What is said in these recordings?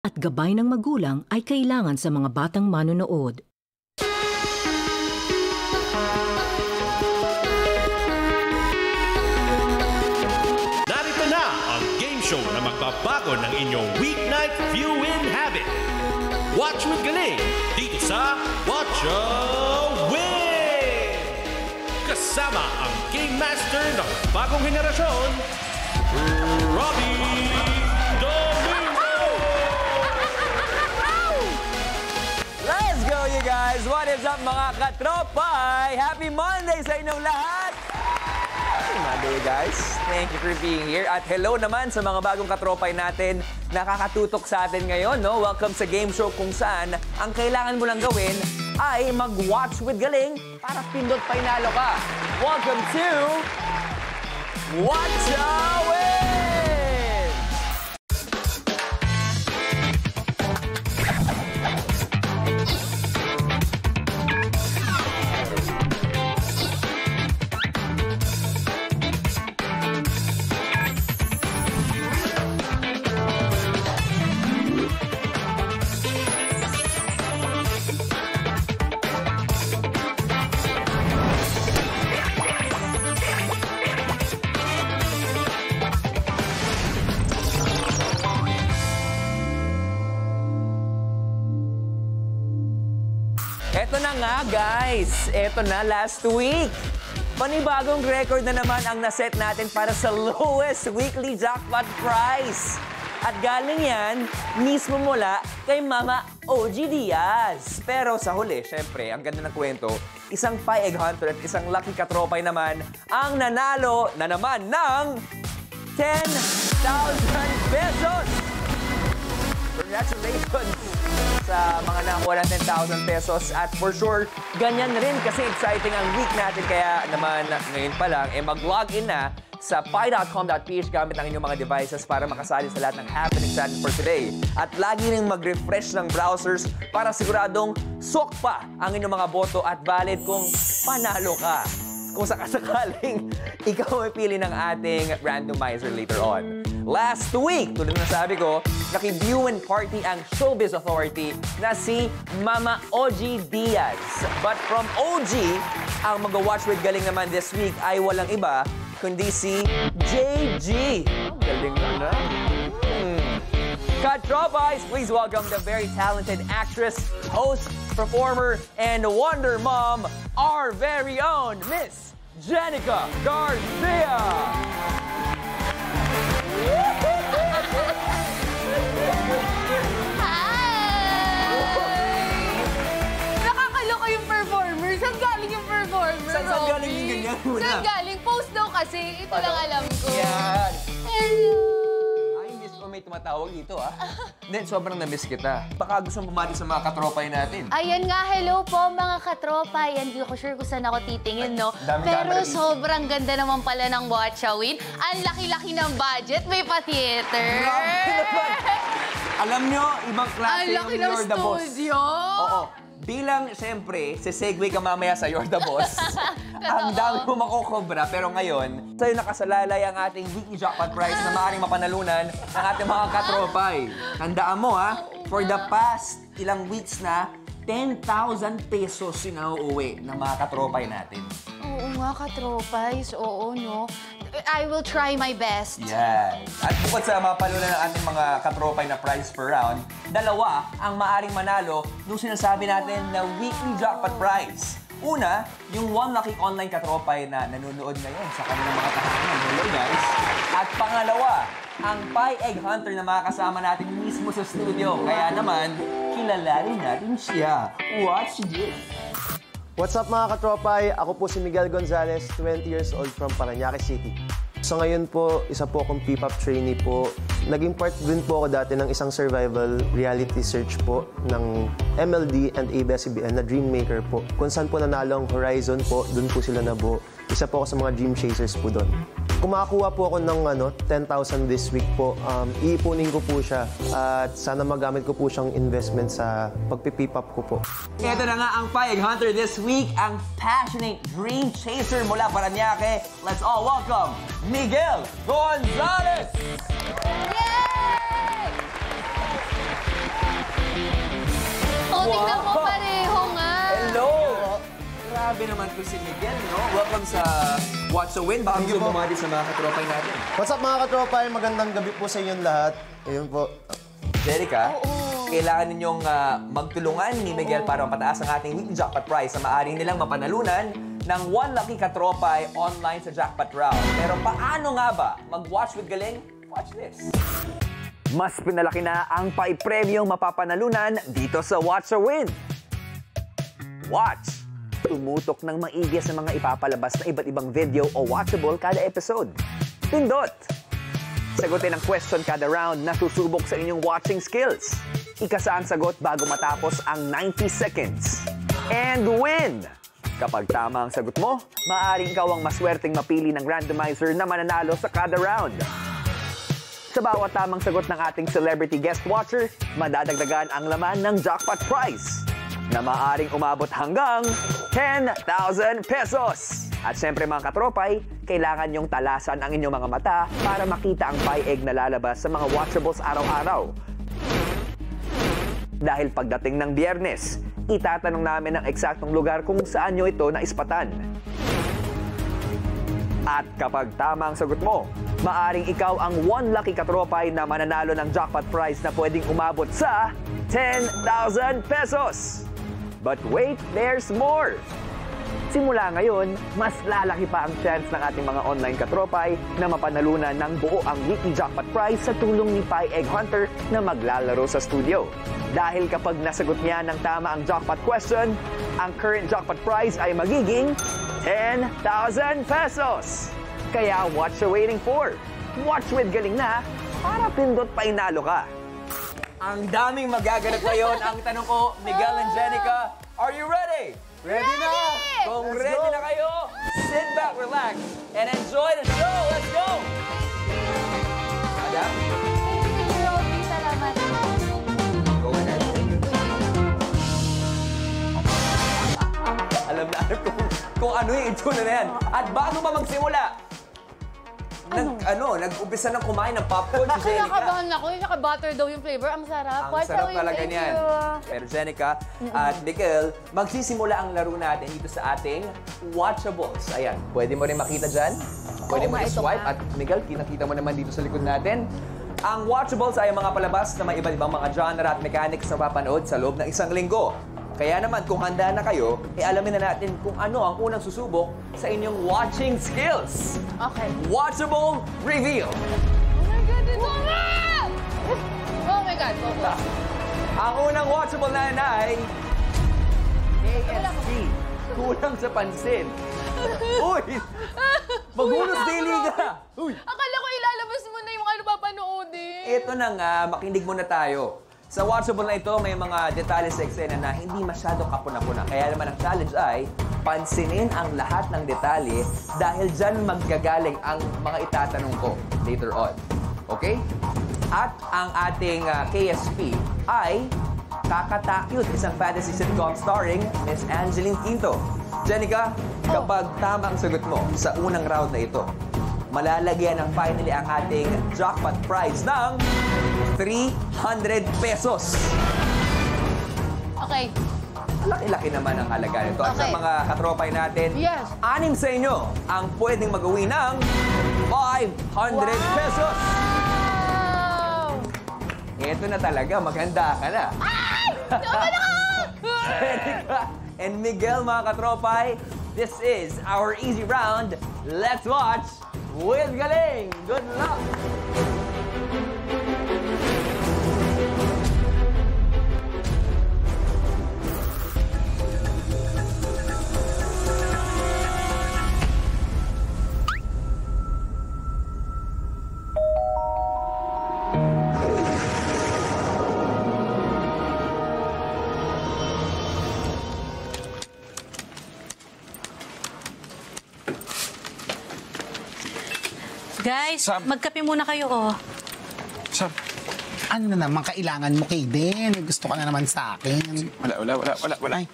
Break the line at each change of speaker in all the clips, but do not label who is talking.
at gabay ng magulang ay kailangan sa mga batang manonood.
Narito na ang game show na magbabago ng inyong weeknight viewing habit. Watch with Galing dito sa Watcha Win! Kasama ang Game Master ng bagong henerasyon, Robbie Domingo!
Let's go, you guys! What is up, mga katropay? Happy Monday sa inyong lahat! Happy Monday, guys! Thank you for being here. At hello naman sa mga bagong katropay natin nakakatutok sa atin ngayon, no? Welcome sa game show kung saan ang kailangan mo lang gawin ay mag-watch with Galing para pindot painalo ka. Welcome to Watcha Win! Eto na nga, guys. Eto na, last week. Panibagong record na naman ang naset natin para sa lowest weekly jackpot prize. At galing yan, mismo mula kay Mama OG Diaz. Pero sa huli, syempre, ang ganda ng kwento, isang Pie Egg Hunter at isang lucky katropay naman ang nanalo na naman ng 10,000 pesos! Congratulations sa mga nakakuha ng 10,000 pesos. At for sure, ganyan rin kasi exciting ang week natin. Kaya naman ngayon pa lang, mag-login na sa pie.com.ph gamit ang inyong mga devices para makasali sa lahat ng happenings natin for today. At lagi rin mag-refresh ng browsers para siguradong sok pa ang inyong mga boto at valid kung panalo ka. Kung sakasakaling ikaw ay pili ng ating randomizer later on. Last week, tulad na sabi ko, naki-viewing party ang Showbiz Authority na si Mama OG Diaz. But from OG, ang mag-watch with Galing naman this week ay walang iba, kundi si JG. Galing na. Katropais, please welcome the very talented actress, host, performer, and Wonder Mom, our very own Miss Jenica Garcia!
Nakakaloka yung performer. Saan galing yung performer,
Saan galing yung ganyan muna?
Saan galing? Post daw kasi. Ito lang alam ko.
Yan.
Hello!
Ay, miss ko may tumatawag dito, ah. Then, sobrang na-miss kita. Baka gusto mong bumati sa mga katropay natin.
Ayan nga, hello po mga katropa. Yan, di ko sure kung saan ako titingin, no? Pero sobrang ganda naman pala ng Watcha Win. Ang laki-laki ng budget, may pa-theater.
Alam nyo, ibang klase
Ang laki ng
You're the Boss.
studio.
Oo. Bilang, siyempre, sesegue ka mamaya sa You're the Boss. Ang dami mo makokobra, pero ngayon, sa'yo nakasalalay ang ating weekly jackpot prize na maaaring mapanalunan ng ating mga katropay. Tandaan mo, ha? For the past ilang weeks na, 10,000 pesos yung nauuwi ng mga katropay natin.
Oo nga, katropais. Oo, no? I will try my best.
Yan. At bukod sa mapalunan ng ating mga katropay na prize per round, dalawa ang maaring manalo nung sinasabi natin na weekly jackpot prize. Una, yung One Lucky Online katropay na nanonood ngayon sa kanilang mga tahanan. Hello, guys. At pangalawa, ang Pie Egg Hunter na makakasama natin mismo sa studio. Kaya naman, kilalanin natin siya. Watch this.
What's up mga katropay? Ako po si Miguel Gonzalez, 20 years old from Parañaque City. So ngayon po, isa po akong P-pop trainee po. Naging part din po ako dati ng isang survival reality search po ng MLD and ABS-CBN na Dreammaker po. Kung saan po nanalo ang Horizon po, dun po sila nabuo. Isa po ako sa mga Dream Chasers po doon. Kumakuha po ako ng 10,000 this week po. Iipunin ko po siya at sana magamit ko po siyang investment sa pagpipipop ko po.
Ito na nga ang Pie Egg Hunter this week, ang passionate Dream Chaser mula Parañaque. Let's all welcome Miguel Gonzalez!
Yay!
Grabe naman to si Miguel, no? Welcome sa Watch the Win. Baka gusto bumati sa mga katropay natin.
What's up mga katropay? Magandang gabi po sa inyong lahat. Ayun po.
Jerica, kailangan ninyong magtulungan ni Miguel para mapataas ang ating weekly jackpot prize na maaari nilang mapanalunan ng 1 lucky katropay online sa jackpot round. Pero paano nga ba mag-watch with galing? Watch this. Mas pinalaki na ang paipremyong mapapanalunan dito sa Watch or Win. Watch! Tumutok ng maigi sa mga ipapalabas na iba't ibang video o watchable kada episode. Pindot! Sagutin ang question kada round na susubok sa inyong watching skills. Ikasa ang sagot bago matapos ang 90 seconds. And win! Kapag tama ang sagot mo, maaaring ikaw ang maswerteng mapili ng randomizer na mananalo sa kada round. Sa bawat tamang sagot ng ating celebrity guest watcher, madadagdagan ang laman ng jackpot prize na maaaring umabot hanggang 10,000 pesos. At syempre mga katropay, kailangan nyong talasan ang inyong mga mata para makita ang pie egg na lalabas sa mga watchables araw-araw. Dahil pagdating ng Biyernes, itatanong namin ang eksaktong lugar kung saan nyo ito naispatan. At kapag tama ang sagot mo, maaring ikaw ang 1 lucky katropay na mananalo ng jackpot prize na pwedeng umabot sa 10,000 pesos. But wait, there's more! Simula ngayon, mas lalaki pa ang chance ng ating mga online katropay na mapanalunan ng buo ang weekly jackpot prize sa tulong ni Pie Egg Hunter na maglalaro sa studio. Dahil kapag nasagot niya ng tama ang jackpot question, ang current jackpot prize ay magiging 10,000 pesos! Kaya what you're waiting for? Watch with galing na para pindot pa inalo ka. Ang daming magaganap ngayon. Ang tanong ko, Miguel and Jenica, are you ready?
Ready na!
Kung ready na kayo, sit back, relax, and enjoy the show. Let's go! Ada?
Salamat.
Go ahead. Alam na kung ano yung itsura na yan. At bago pa magsimula, nag-umpisa ng kumain ng popcorn si Jenica.
Kinakabahan ako. Naka-butter daw yung flavor. Ang sarap.
Ang sarap talaga niyan. Pero Jenica at Miguel, magsisimula ang laro natin dito sa ating watchables. Ayan, pwede mo rin makita dyan. Pwede mo i-swipe. At Miguel, kinakita mo naman dito sa likod natin. Ang watchables ay mga palabas na may iba't ibang mga genre at mechanics na papanood sa loob ng isang linggo. Kaya naman, kung handa na kayo, alamin na natin kung ano ang unang susubok sa inyong watching skills.
Okay.
Watchable reveal.
Oh my God, ito nga! Oh my God, focus.
Ang unang watchable na yan ay KSP. Kulang sa pansin. Uy! Magulos dili ka! Uy!
Akala ko ilalabas mo na yung ano papanoodin.
Ito na nga, makinig muna tayo. Sa watchable na ito, may mga detalye sa eksena na hindi masyado kapuna-puna. Kaya naman ang challenge ay pansinin ang lahat ng detalye dahil dyan magagaling ang mga itatanong ko later on. Okay? At ang ating KSP ay Kakatakyut, isang fantasy sitcom starring Miss Angeline Quinto. Jenica, kapag tama ang sagot mo sa unang round na ito, malalagyan ng finally ang ating jackpot prize ng 300 pesos.
Okay.
Laki-laki naman ang halaga nito. At sa
Okay.
mga katropay natin,
Yes.
6 sa inyo ang pwedeng mag-uwi ng 500 pesos.
Wow!
Ito na talaga, maganda ka na.
Ay! Tama na ka!
Jenica and Miguel, mga katropay, this is our easy round. Let's watch with Galing. Good luck!
Guys,
Sam.
magkape muna kayo, oh.
Sam, ano na naman kailangan mo kay Den? Gusto ka na naman sa akin. Wala. Ay,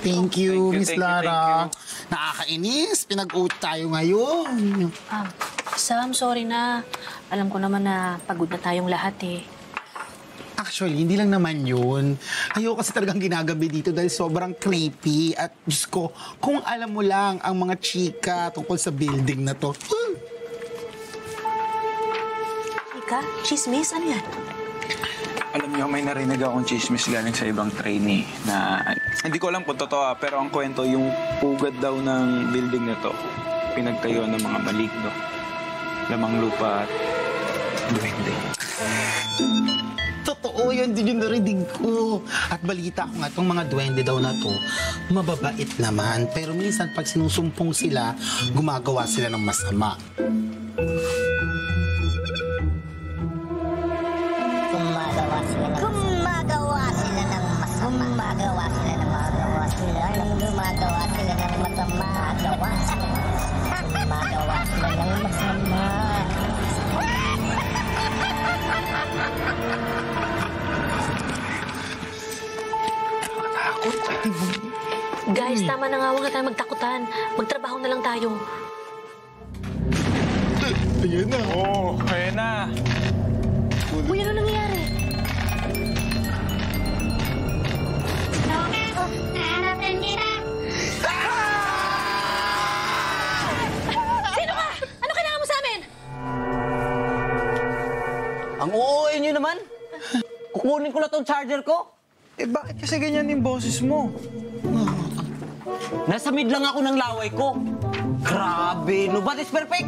thank you, Miss
thank you,
Lara. Nakakainis. Pinag-out tayo ngayon.
Sam, sorry na. Alam ko naman na pagod na tayong lahat, eh.
Actually, hindi lang naman yun. Ayoko kasi talagang ginagabi dito dahil sobrang creepy. At Diyos ko, kung alam mo lang ang mga chika tungkol sa building na to.
Chika? Chismis? Ano yan?
Alam niyo, may narinig akong chismis galing sa ibang trainee na hindi ko alam kung totoo pero ang kwento yung pugad daw ng building na to pinagtayo ng mga maligno. Lamang lupa at duwende.
Totoo yan, din yung narinig ko. At balita ko nga, itong mga duwende daw na to, mababait naman. Pero minsan, pag sinusumpong sila, gumagawa sila ng masama.
Gumagawa sila ng masama. Gumagawa sila ng masama.
Guys, tama na nga. Huwag na tayo magtakutan. Magtrabaho na lang tayo.
Ayan na.
Oo, ayan na.
Uy, ano nangyayari?
Hanapin kita!
Sino ka? Ano kailangan mo sa amin?
Ang uuwi nyo naman. Kukunin ko na tong charger ko.
Eh, bakit kasi ganyan yung boses mo?
Nasa mid lang ako ng laway ko. Grabe, nobody's perfect.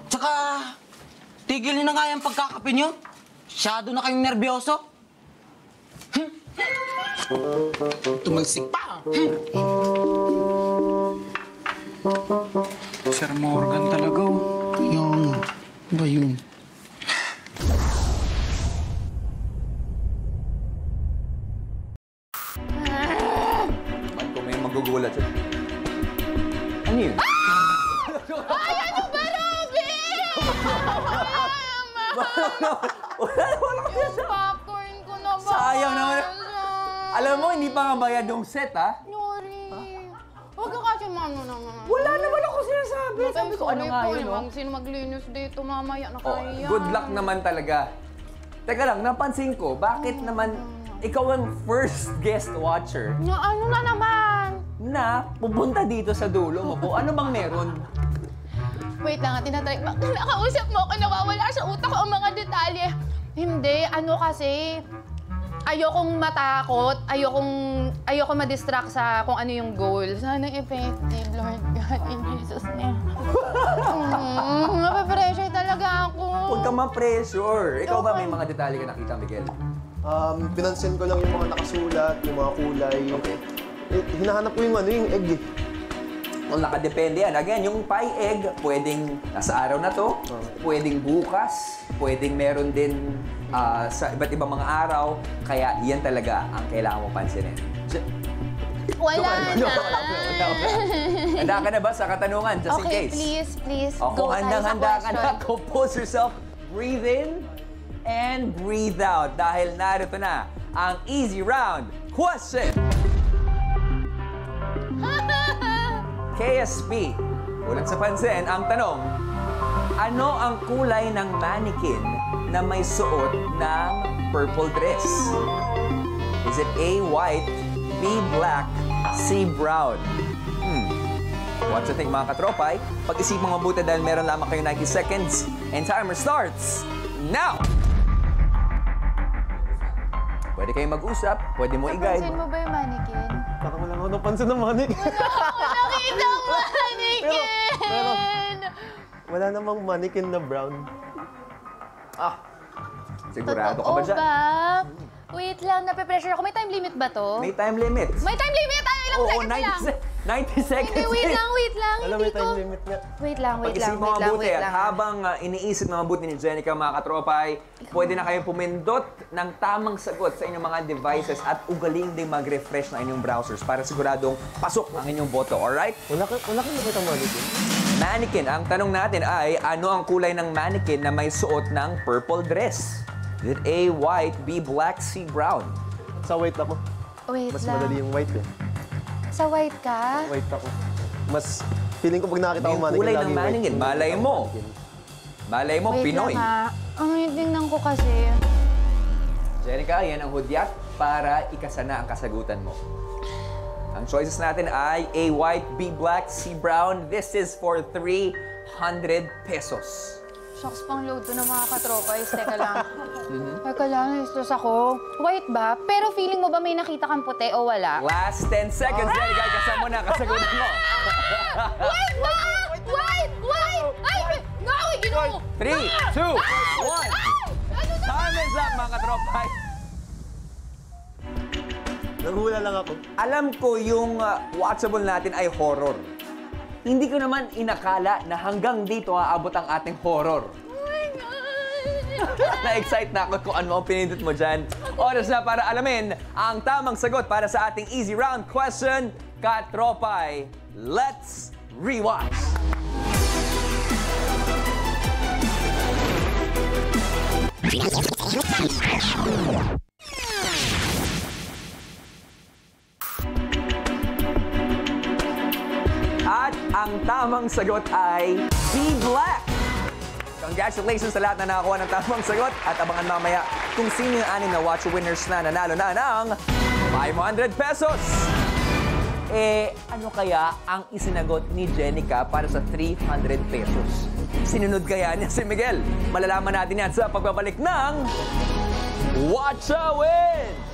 Tsaka, tigil nyo na nga yung pagkakape nyo. Masyado na kayong nervyoso.
Tumalsik pa.
Sir Morgan talaga.
Yung, ano ba yun?
Kung may magugulat siya. Ano yun?
Ay, ano ba, Robin?
Wala kasi
Yung popcorn ko na ba?
Sayang naman. Alam mo, hindi pa nga bayad yung set, ha?
Sorry. Huwag ka kasi mano naman.
Wala naman ako sinasabi. Sabi ko, ano nga yun, no?
Sino maglinis dito mamaya na kaya?
Good luck naman talaga. Teka lang, napansin ko, bakit naman ikaw ang first guest watcher
Ano na naman?
na pupunta dito sa dulo mo po? Ano bang meron?
Wait lang, tinatry. Nakausap mo ako, nawawala sa utak ko ang mga detalye. Hindi, ano kasi, ayokong matakot, ayokong ma-distract sa kung ano yung goal. Sana effective, Lord God, in Jesus' name. Napapressure talaga ako.
Huwag kang ma-pressure. Ikaw ba may mga detalye ka nakita, Miguel?
Pinansin ko lang yung mga nakasulat, yung mga kulay.
Okay.
Hinahanap ko yung yung egg eh.
Kung nakadepende yan. Again, yung pie egg, pwedeng nasa araw na to, pwedeng bukas, pwedeng meron din sa iba't ibang mga araw. Kaya yan talaga ang kailangan mo pansinin.
Wala na.
Handa ka na ba sa katanungan, just in
Okay,
case?
please.
O,
Go
kung
tayo sa
handang-handa ka na,
question.
compose yourself, breathe in, and breathe out. Dahil narito na ang easy round question. KSP, ulat sa pansin, ang tanong, ano ang kulay ng mannequin na may suot ng purple dress? Is it A, white, B, black, C, brown? What you think, mga katropay? Pag-isipang mabuti dahil meron lamang kayo 90 seconds and timer starts now! Pwede kayong mag-usap, pwede mo i-guide.
Napansin mo ba yung mannequin?
Parang wala ako napansin ng mannequin.
Ako nakita ang mannequin!
Wala namang mannequin na brown.
Sigurado ka ba
Totoo
dyan?
ba? Wait lang, nape-pressure ako. May time limit ba to?
May time limit.
May time limit? Ano, ilang
Oo,
seconds na lang?
90 seconds.
Hindi, wait lang.
Alam mo
Hindi
yung time
ko-
limit nga.
Wait lang.
Pag-isip mo mabuti at habang iniisip na mabuti ni Jenica, mga katropay, pwede na kayong pumindot ng tamang sagot sa inyong mga devices at ugaling din mag-refresh ng inyong browsers para siguradong pasok ang inyong boto, alright?
Wala kang nakita mannequin.
Mannequin, ang tanong natin ay, ano ang kulay ng mannequin na may suot ng purple dress? Is it A, white, B, black, C, brown?
Sa white ako.
Wait
Mas
lang.
madali yung white eh.
Sa white ka?
White ako. Mas, feeling ko pag nakita ko
Yung
mannequin,
kulay ng
laging white.
mannequin, malay mo. Malay mo,
Wait
Pinoy.
lang ha. Ang tingnan ko kasi.
Jenica, yan ang hudyat para ikasana ang kasagutan mo. Ang choices natin ay A, white, B, black, C, brown. This is for 300 pesos.
Shucks, pang load to ng mga katropay. Teka lang. Teka lang, istos ako. White ba? Pero feeling mo ba may nakita kang puti o wala?
Last 10 seconds, Jenica. Ikasa mo na kasagutan mo.
White ba? White! White! Ay! Naku, ginoo!
3, 2, 1. Time is up, mga katropay.
Naghula lang ako.
Alam ko yung watchable natin ay horror. Hindi ko naman inakala na hanggang dito aabot ang ating horror.
Oh my God!
Na-excite na ako kung ano ang pinindot mo dyan. Oras na para alamin ang tamang sagot para sa ating easy round question. Katropay, let's rewatch! At ang tamang sagot ay B, black. Congratulations sa lahat na nakakuha ng tamang sagot at abangan mamaya kung sino yung 6 na Watch Winners na nanalo na ng 500 pesos. Ano kaya ang isinagot ni Jenica para sa 300 pesos? Sinunod kaya niya si Miguel? Malalaman natin yan sa pagbabalik ng Watch a Win!